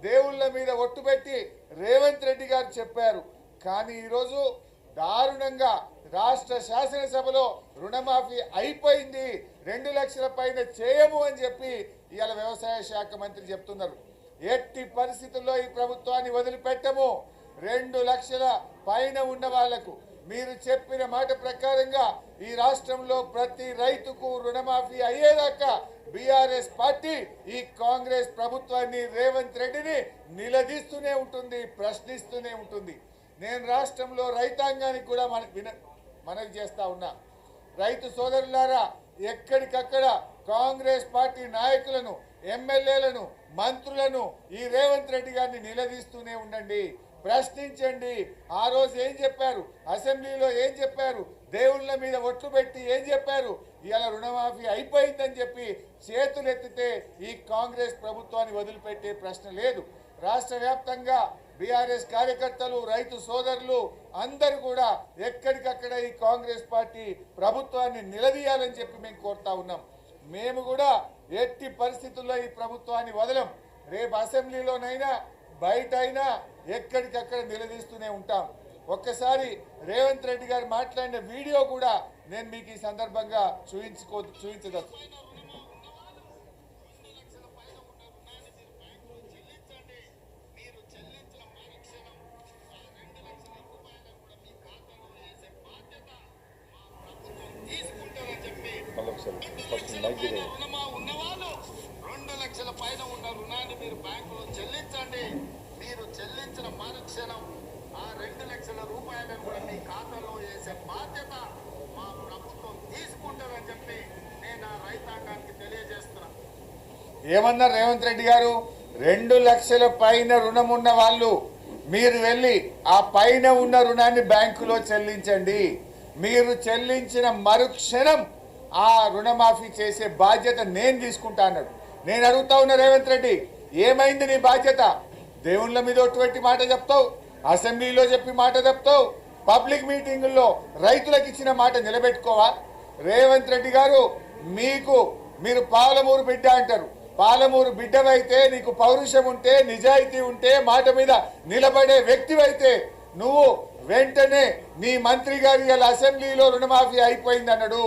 దేవుళ్ళ మీద ఒట్టు పెట్టి రేవంత్ రెడ్డి గారు చెప్పారు. కానీ ఈరోజు దారుణంగా రాష్ట్ర శాసనసభలో రుణమాఫీ అయిపోయింది, 2 లక్షల పైన చేయము అని చెప్పి ఇవాళ వ్యవసాయ శాఖ మంత్రి చెప్తున్నారు. ఎట్టి పరిస్థితుల్లో ఈ ప్రభుత్వాన్ని వదిలిపెట్టము. 2 లక్షల పైన ఉన్న వాళ్లకు మీరు చెప్పిన మాట ప్రకారంగా ఈ రాష్ట్రంలో ప్రతి రైతుకు రుణమాఫీ అయ్యేదాకా బీఆర్ఎస్ పార్టీ ఈ కాంగ్రెస్ ప్రభుత్వాన్ని రేవంత్ రెడ్డిని నిలదీస్తూనే ఉంటుంది, ప్రశ్నిస్తూనే ఉంటుంది. నేను రాష్ట్రంలో రైతాంగానికి కూడా మనవి చేస్తా ఉన్నా. రైతు సోదరులారా, ఎక్కడికక్కడ కాంగ్రెస్ పార్టీ నాయకులను, ఎమ్మెల్యేలను, మంత్రులను ఈ రేవంత్ రెడ్డి గారిని నిలదీస్తూనే ఉండండి, ప్రశ్నించండి. ఆ రోజు ఏం చెప్పారు, అసెంబ్లీలో ఏం చెప్పారు, దేవుళ్ళ మీద ఒట్లు పెట్టి ఏం చెప్పారు, ఇలా రుణమాఫీ అయిపోయిందని చెప్పి చేతులు ఎత్తితే ఈ కాంగ్రెస్ ప్రభుత్వాన్ని వదిలిపెట్టే ప్రశ్న లేదు. రాష్ట్ర వ్యాప్తంగా బీఆర్ఎస్ కార్యకర్తలు, రైతు సోదరులు అందరూ కూడా ఎక్కడికక్కడ ఈ కాంగ్రెస్ పార్టీ ప్రభుత్వాన్ని నిలదీయాలని చెప్పి మేము కోరుతా ఉన్నాం. మేము కూడా ఎట్టి పరిస్థితుల్లో ఈ ప్రభుత్వాన్ని వదలం. రేపు అసెంబ్లీలోనైనా బయట అయినా ఎక్కడికక్కడ నిలదీస్తూనే ఉంటాం. ఒక్కసారి రేవంత్ రెడ్డి గారు మాట్లాడిన వీడియో కూడా నేను మీకు ఈ సందర్భంగా చూపించదచ్చు. ఉన్నవాళ్ళు 2 లక్షల పైన ఉన్న రుణాన్ని మీరు బ్యాంకులో చెల్లించండి. మీరు చెల్లించిన మరుక్షణం ఆ 2 లక్షల రూపాయలను కూడా మీ ఖాతాలో వేసే బాధ్యత మా ప్రభుత్వం తీసుకుంటారని చెప్పి నేను ఆ రైతాంగానికి తెలియజేస్తున్నా. ఏమన్నారు రేవంత్ రెడ్డి గారు? 2 లక్షల పైన రుణం ఉన్న వాళ్ళు మీరు వెళ్ళి ఆ పైన ఉన్న రుణాన్ని బ్యాంకులో చెల్లించండి. మీరు చెల్లించిన మరుక్షణం ఆ రుణమాఫీ చేసే బాధ్యత నేను తీసుకుంటా అన్నాడు. నేను అడుగుతా ఉన్నా, రేవంత్ రెడ్డి ఏమైంది నీ బాధ్యత? దేవుళ్ళ మీద ఒట్టుపెట్టి మాట చెప్తావు, అసెంబ్లీలో చెప్పి మాట చెప్తావు, పబ్లిక్ మీటింగుల్లో రైతులకు ఇచ్చిన మాట నిలబెట్టుకోవా? రేవంత్ రెడ్డి గారు, మీరు పాలమూరు బిడ్డ అంటారు. పాలమూరు బిడ్డవైతే, నీకు పౌరుషం ఉంటే, నిజాయితీ ఉంటే, మాట మీద నిలబడే వ్యక్తివైతే నువ్వు వెంటనే నీ మంత్రి గారు ఇలా అసెంబ్లీలో రుణమాఫీ అయిపోయింది అన్నాడు,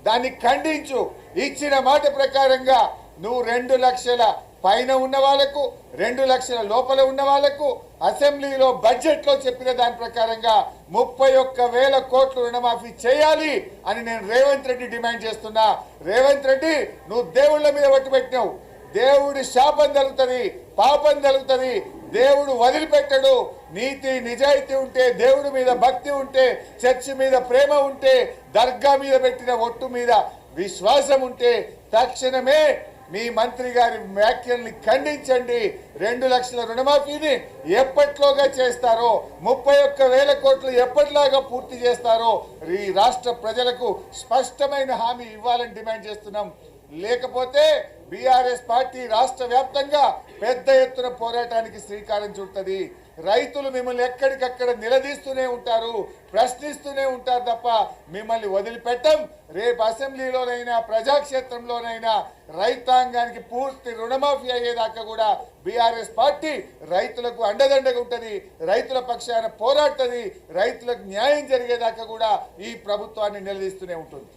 దాన్ని ఖండించు. ఇచ్చిన మాట ప్రకారంగా నువ్వు 2 లక్షల పైన ఉన్న వాళ్లకు, 2 లక్షల లోపల ఉన్న వాళ్లకు అసెంబ్లీలో బడ్జెట్లో చెప్పిన దాని ప్రకారంగా 31,000 కోట్లు రుణమాఫీ చేయాలి అని నేను రేవంత్ రెడ్డి డిమాండ్ చేస్తున్నా. రేవంత్ రెడ్డి, నువ్వు దేవుళ్ళ మీద ఒట్టు పెట్టినావు. దేవుడి శాపం కలుగుతుంది, పాపం కలుగుతుంది. దేవుడు వదిలిపెట్టడు. నీతి నిజాయితీ ఉంటే, దేవుడి మీద భక్తి ఉంటే, చర్చి మీద ప్రేమ ఉంటే, దర్గా మీద పెట్టిన ఒట్టు మీద విశ్వాసం ఉంటే తక్షణమే మీ మంత్రి గారి వ్యాఖ్యల్ని ఖండించండి. 2 లక్షల రుణమాఫీని ఎప్పట్లోగా చేస్తారో, 31,000 కోట్లు ఎప్పటిలాగా పూర్తి చేస్తారో ఈ రాష్ట్ర ప్రజలకు స్పష్టమైన హామీ ఇవ్వాలని డిమాండ్ చేస్తున్నాం. లేకపోతే బీఆర్ఎస్ పార్టీ రాష్ట్ర వ్యాప్తంగా పెద్ద ఎత్తున పోరాటానికి శ్రీకారం చుడుతుంది. రైతులు మిమ్మల్ని ఎక్కడికక్కడ నిలదీస్తూనే ఉంటారు, ప్రశ్నిస్తూనే ఉంటారు తప్ప మిమ్మల్ని వదిలిపెట్టం. రేపు అసెంబ్లీలోనైనా ప్రజాక్షేత్రంలోనైనా రైతాంగానికి పూర్తి రుణమాఫీ అయ్యేదాకా కూడా బీఆర్ఎస్ పార్టీ రైతులకు అండదండగా ఉంటుంది, రైతుల పక్షాన పోరాడుతుంది, రైతులకు న్యాయం జరిగేదాకా కూడా ఈ ప్రభుత్వాన్ని నిలదీస్తూనే ఉంటుంది.